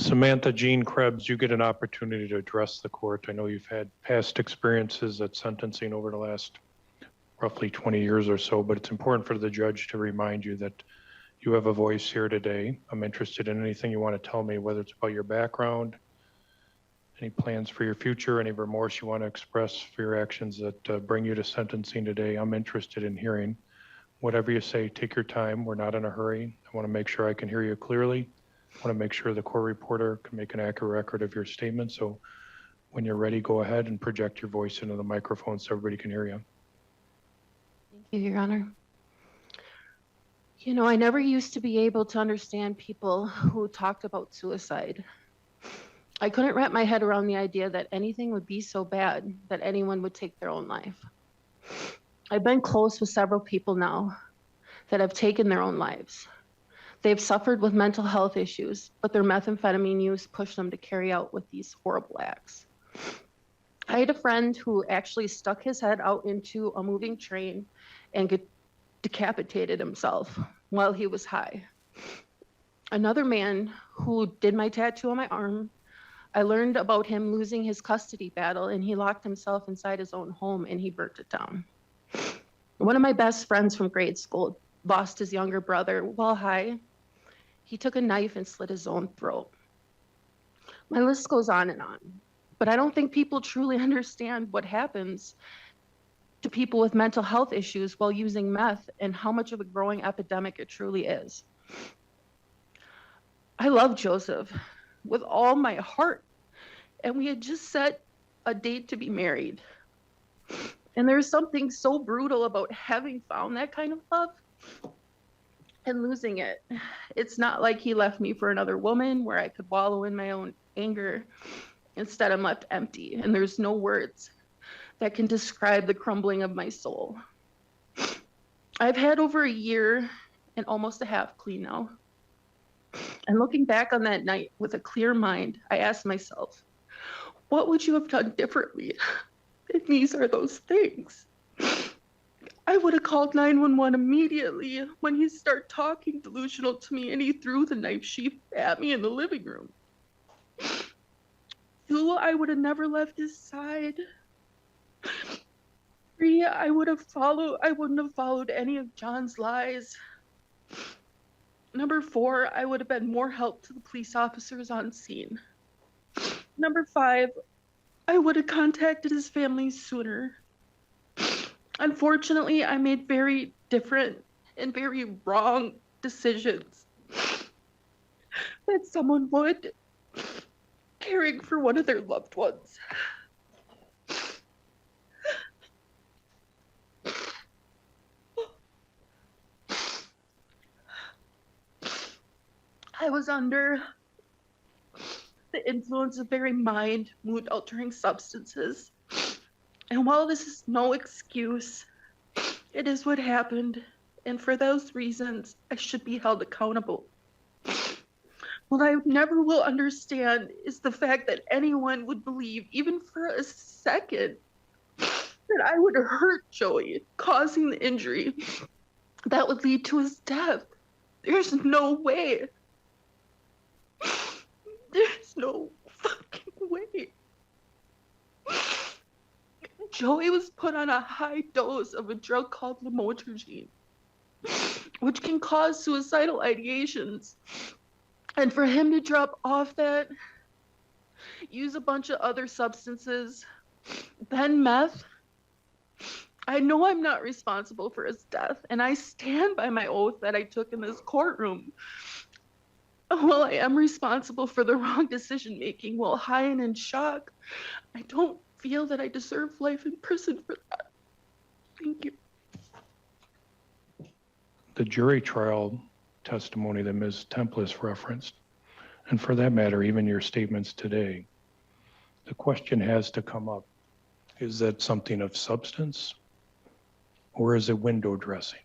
Samantha Jean Krebs, you get an opportunity to address the court. I know you've had past experiences at sentencing over the last roughly 20 years or so, but it's important for the judge to remind you that you have a voice here today. I'm interested in anything you want to tell me, whether it's about your background, any plans for your future, any remorse you want to express for your actions that bring you to sentencing today. I'm interested in hearing whatever you say. Take your time. We're not in a hurry. I want to make sure I can hear you clearly. I want to make sure the court reporter can make an accurate record of your statement. So when you're ready, go ahead and project your voice into the microphone so everybody can hear you. Thank you, Your Honor. You know, I never used to be able to understand people who talked about suicide. I couldn't wrap my head around the idea that anything would be so bad that anyone would take their own life. I've been close with several people now that have taken their own lives. They've suffered with mental health issues, but their methamphetamine use pushed them to carry out with these horrible acts. I had a friend who actually stuck his head out into a moving train and decapitated himself while he was high. Another man who did my tattoo on my arm, I learned about him losing his custody battle, and he locked himself inside his own home and he burnt it down. One of my best friends from grade school lost his younger brother while high. He took a knife and slit his own throat. My list goes on, but I don't think people truly understand what happens to people with mental health issues while using meth and how much of a growing epidemic it truly is. I love Joseph with all my heart, and we had just set a date to be married. And there's something so brutal about having found that kind of love and losing it. It's not like he left me for another woman where I could wallow in my own anger. Instead, I'm left empty, and there's no words that can describe the crumbling of my soul. I've had over a year and almost a half clean now. And looking back on that night with a clear mind, I asked myself, what would you have done differently? And these are those things. I would have called 911 immediately when he started talking delusional to me and he threw the knife sheath at me in the living room. 2, I would have never left his side. 3, I wouldn't have followed any of John's lies. 4, I would have been more help to the police officers on scene. 5, I would have contacted his family sooner. Unfortunately, I made very different and very wrong decisions that someone would, caring for one of their loved ones. I was under the influence of very mood-altering substances. And while this is no excuse, it is what happened. And for those reasons, I should be held accountable. What I never will understand is the fact that anyone would believe, even for a second, that I would hurt Joey, causing the injury that would lead to his death. There's no way. There's no fucking way. Joey was put on a high dose of a drug called lamotrigine, which can cause suicidal ideations. And for him to drop off that, use a bunch of other substances, then meth, I know I'm not responsible for his death, and I stand by my oath that I took in this courtroom. While I am responsible for the wrong decision-making while high and in shock, I don't feel that I deserve life in prison for that. Thank you. The jury trial testimony that Ms. Templis referenced, and for that matter, even your statements today, the question has to come up, is that something of substance or is it window dressing?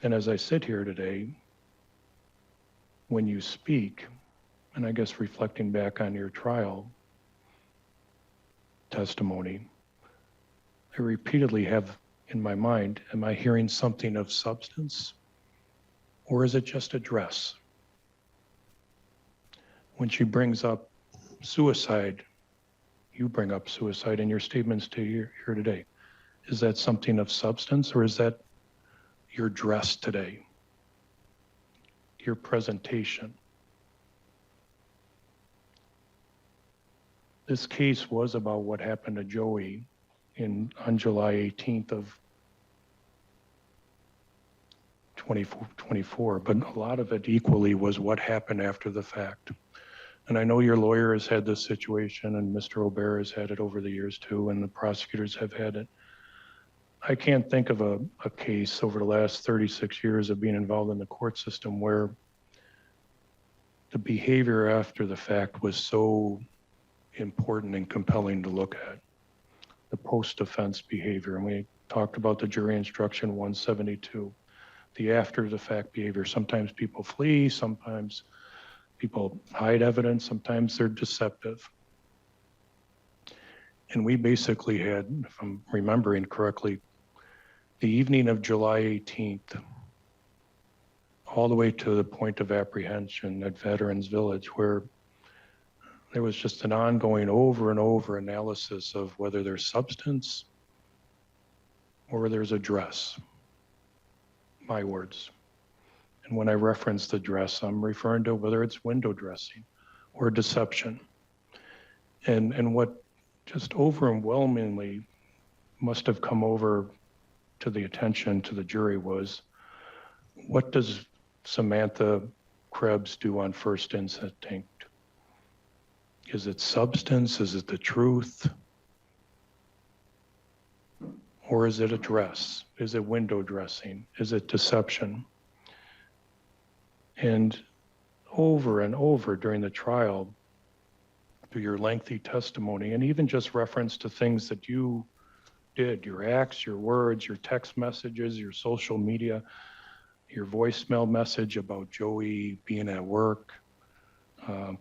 And as I sit here today, when you speak, and I guess reflecting back on your trial testimony, I repeatedly have in my mind, am I hearing something of substance or is it just a dress? When she brings up suicide, you bring up suicide in your statements to here today. Is that something of substance, or is that your dress today? Your presentation? This case was about what happened to Joey on July 18th of 2024, but a lot of it equally was what happened after the fact. And I know your lawyer has had this situation, and Mr. O'Bear has had it over the years too, and the prosecutors have had it. I can't think of a case over the last 36 years of being involved in the court system where the behavior after the fact was so important and compelling to look at. The post-offense behavior, and we talked about the jury instruction 172. The after the fact behavior. Sometimes people flee, sometimes people hide evidence, sometimes they're deceptive. And we basically had, if I'm remembering correctly, the evening of July 18th, all the way to the point of apprehension at Veterans Village, where there was just an ongoing over and over analysis of whether there's substance or there's a dress. My words. And when I reference the dress, I'm referring to whether it's window dressing or deception. And what just overwhelmingly must have come over to the attention to the jury was, what does Samantha Krebs do on first instinct? Is it substance? Is it the truth? Or is it a dress? Is it window dressing? Is it deception? And over during the trial, through your lengthy testimony, and even just reference to things that you did, your acts, your words, your text messages, your social media, your voicemail message about Joey being at work,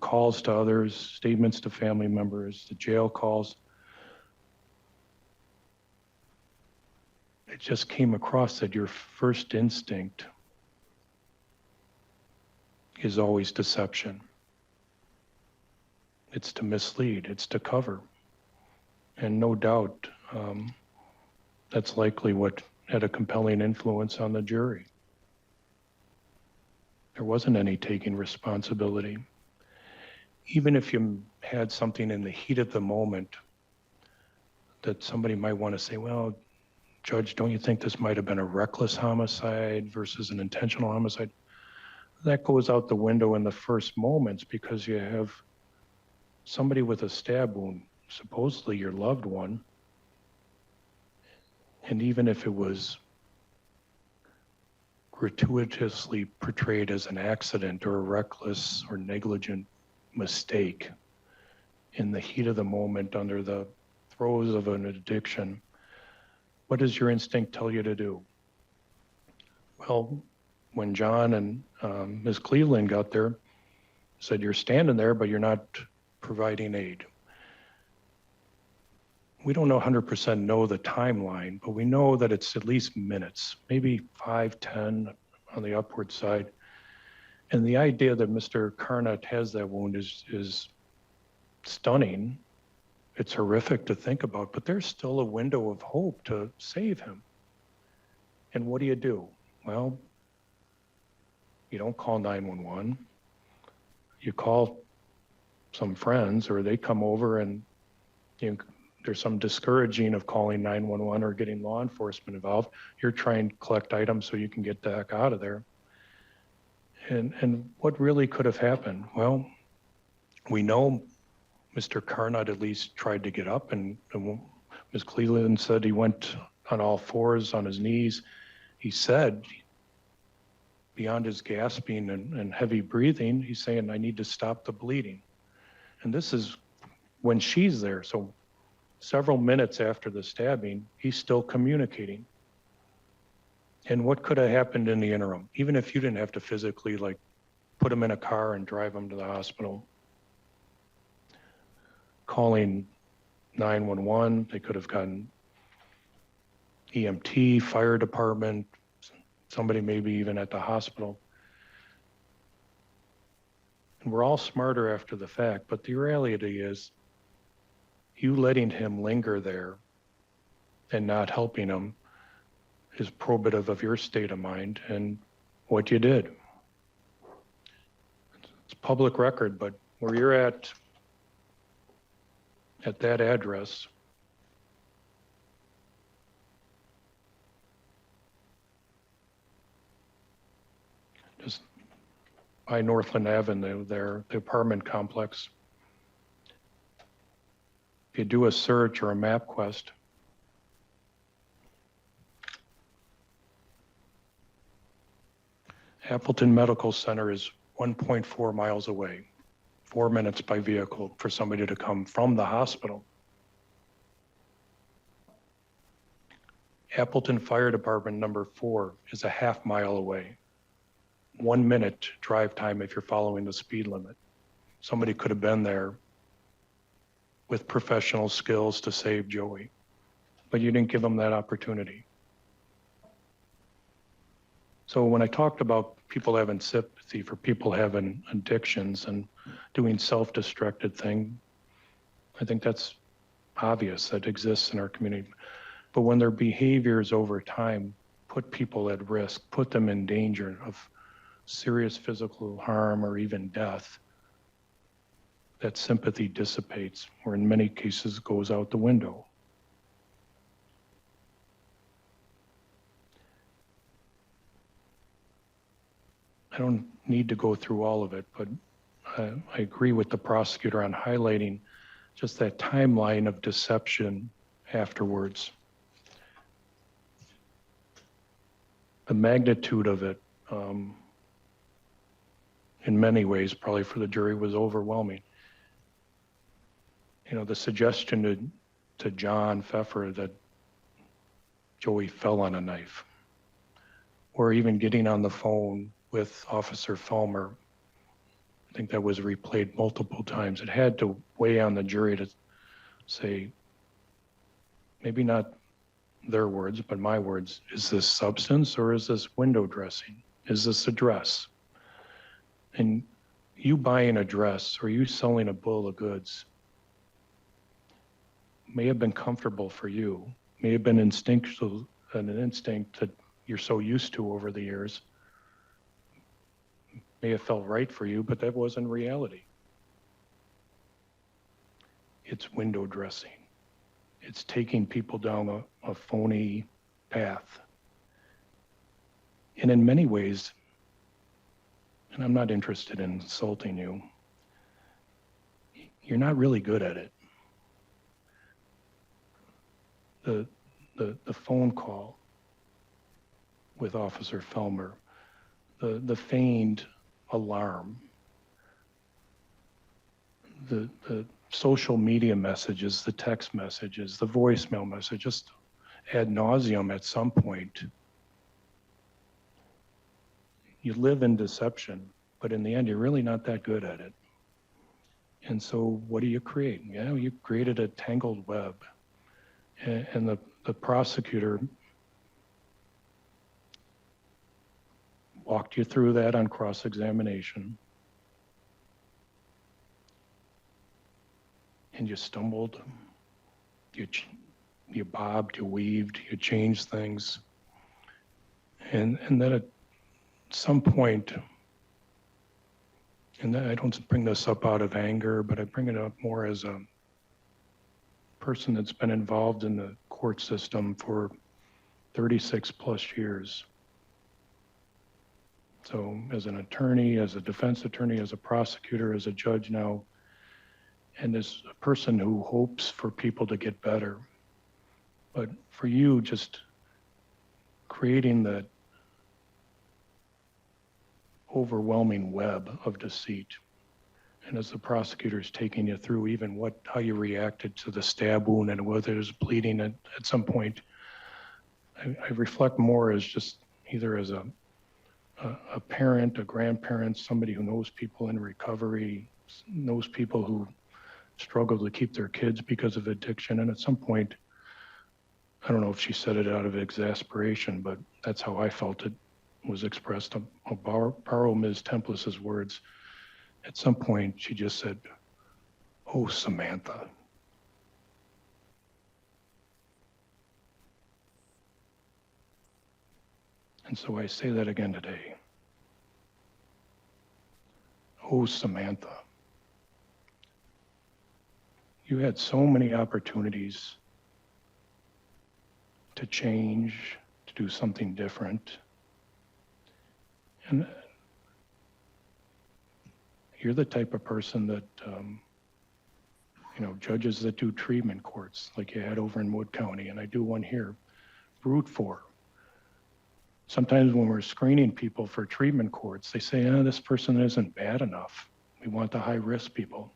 calls to others, statements to family members, the jail calls. It just came across that your first instinct is always deception. It's to mislead, it's to cover. And no doubt, that's likely what had a compelling influence on the jury. There wasn't any taking responsibility. Even if you had something in the heat of the moment that somebody might want to say, well, Judge, don't you think this might have been a reckless homicide versus an intentional homicide? That goes out the window in the first moments, because you have somebody with a stab wound, supposedly your loved one. And even if it was gratuitously portrayed as an accident or a reckless or negligent mistake, in the heat of the moment, under the throes of an addiction, what does your instinct tell you to do? Well, when John and Ms. Cleveland got there, said, you're standing there, but you're not providing aid. We don't know 100% know the timeline, but we know that it's at least minutes, maybe 5, 10 on the upward side. And the idea that Mr. Carnot has that wound is stunning. It's horrific to think about, but there's still a window of hope to save him. And what do? Well, you don't call 911. You call some friends, or they come over, and there's some discouraging of calling 911 or getting law enforcement involved. You're trying to collect items so you can get the heck out of there. And what really could have happened? Well, we know Mr. Carnot at least tried to get up, and Ms. Cleveland said he went on all fours, on his knees. He said, beyond his gasping and heavy breathing, he's saying, I need to stop the bleeding. And this is when she's there. So several minutes after the stabbing, he's still communicating. And what could have happened in the interim? Even if you didn't have to physically put him in a car and drive him to the hospital. Calling 911, they could have gotten EMT, fire department, somebody maybe even at the hospital. And we're all smarter after the fact, but the reality is you letting him linger there and not helping him is probative of your state of mind and what you did. It's public record, but where you're at that address, just by Northland Avenue there, the apartment complex. If you do a search or a MapQuest, Appleton Medical Center is 1.4 miles away, 4 minutes by vehicle for somebody to come from the hospital. Appleton Fire Department number 4 is a half mile away. 1 minute drive time if you're following the speed limit. Somebody could have been there with professional skills to save Joey, but you didn't give them that opportunity. So when I talked about people having sympathy for people having addictions and doing self-destructed thing, I think that's obvious, that exists in our community. But when their behaviors over time put people at risk, put them in danger of serious physical harm or even death, that sympathy dissipates, or in many cases goes out the window. I don't need to go through all of it, but I agree with the prosecutor on highlighting just that timeline of deception afterwards. The magnitude of it, in many ways, probably for the jury, was overwhelming. You know, the suggestion to John Pfeffer that Joey fell on a knife, or even getting on the phone with Officer Felmer, I think that was replayed multiple times. It had to weigh on the jury to say, maybe not their words, but my words, is this substance or is this window dressing? Is this a dress? And you buying a dress or you selling a bill of goods may have been comfortable for you, may have been instinctual, an instinct that you're so used to over the years, may have felt right for you, but that wasn't reality. It's window dressing. It's taking people down a phony path. And in many ways, and I'm not interested in insulting you, you're not really good at it. The phone call with Officer Felmer, the feigned alarm, the social media messages, the text messages, the voicemail message, just ad nauseum at some point. You live in deception, but in the end, you're really not that good at it. And so what do you create? Yeah, you created a tangled web. And the prosecutor walked you through that on cross-examination. And you stumbled, you bobbed, you weaved, you changed things. And then at some point, and I don't bring this up out of anger, but I bring it up more as a person that's been involved in the court system for 36 plus years. So as an attorney, as a defense attorney, as a prosecutor, as a judge now, and as a person who hopes for people to get better. But for you, just creating that overwhelming web of deceit. And as the prosecutor's taking you through even how you reacted to the stab wound and whether there's bleeding at some point, I reflect more as just either as a parent, a grandparent, somebody who knows people in recovery, knows people who struggle to keep their kids because of addiction. And at some point, I don't know if she said it out of exasperation, but that's how I felt it was expressed. I'll borrow Ms. Templis's words. At some point, she just said, "Oh, Samantha." And so I say that again today. Oh, Samantha. You had so many opportunities to change, to do something different. And you're the type of person that, judges that do treatment courts, like you had over in Wood County, and I do one here, root for. Sometimes when we're screening people for treatment courts, they say, this person isn't bad enough. We want the high-risk people.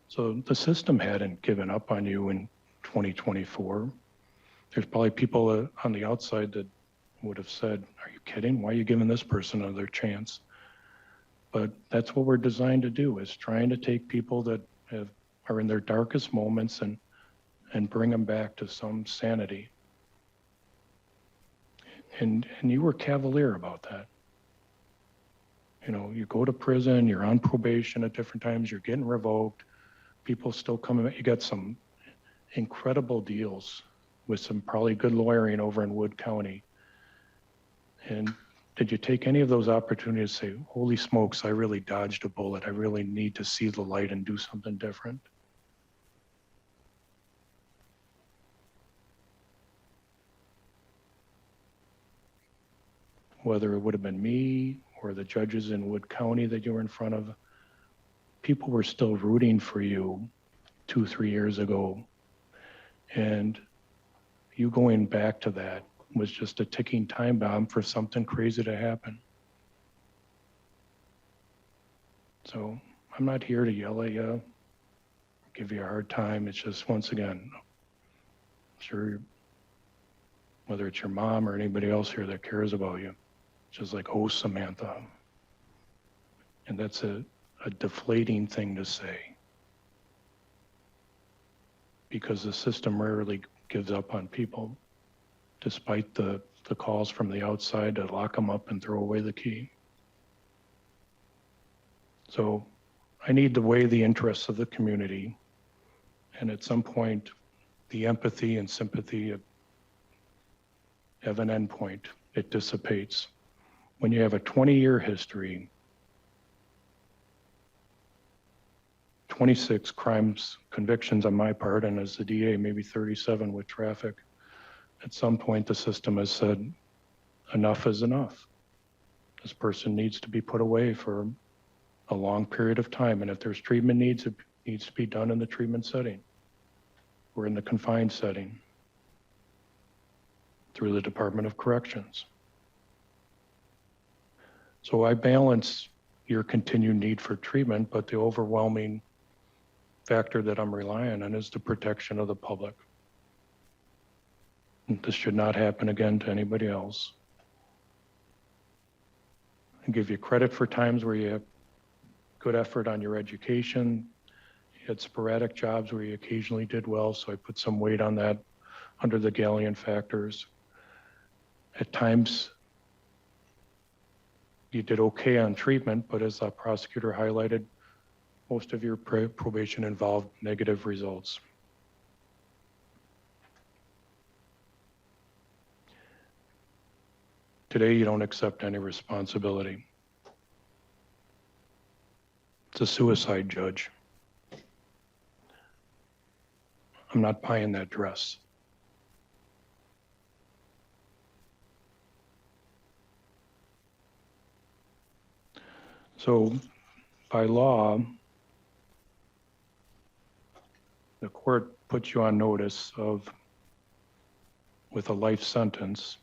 So the system hadn't given up on you in 2024. There's probably people on the outside that would have said, "Are you kidding? Why are you giving this person another chance?" But that's what we're designed to do, is trying to take people that are in their darkest moments and bring them back to some sanity. And you were cavalier about that. You go to prison, you're on probation at different times, you're getting revoked, people still coming, you got some incredible deals with some probably good lawyering over in Wood County. And did you take any of those opportunities to say, holy smokes, I really dodged a bullet, I really need to see the light and do something different? Whether it would have been me or the judges in Wood County that you were in front of, people were still rooting for you 2-3 years ago. And you going back to that was just a ticking time bomb for something crazy to happen. So I'm not here to yell at you, give you a hard time. It's just, once again, I'm sure whether it's your mom or anybody else here that cares about you, just like, oh, Samantha. And that's a deflating thing to say, because the system rarely gives up on people, despite the calls from the outside to lock them up and throw away the key. So I need to weigh the interests of the community, and at some point, the empathy and sympathy have an endpoint. It dissipates. When you have a 20-year history, 26 crimes, convictions on my part, and as the DA, maybe 37 with traffic, at some point the system has said, enough is enough. This person needs to be put away for a long period of time, and if there's treatment needs, it needs to be done in the treatment setting or in the confined setting through the Department of Corrections. So I balance your continued need for treatment, but the overwhelming factor that I'm relying on is the protection of the public. And this should not happen again to anybody else. I give you credit for times where you have good effort on your education. You had sporadic jobs where you occasionally did well, so I put some weight on that under the Galleon factors. At times, you did okay on treatment, but as the prosecutor highlighted, most of your probation involved negative results. Today, you don't accept any responsibility. It's a suicide, Judge. I'm not buying that dress. So by law, the court puts you on notice of, with a life sentence,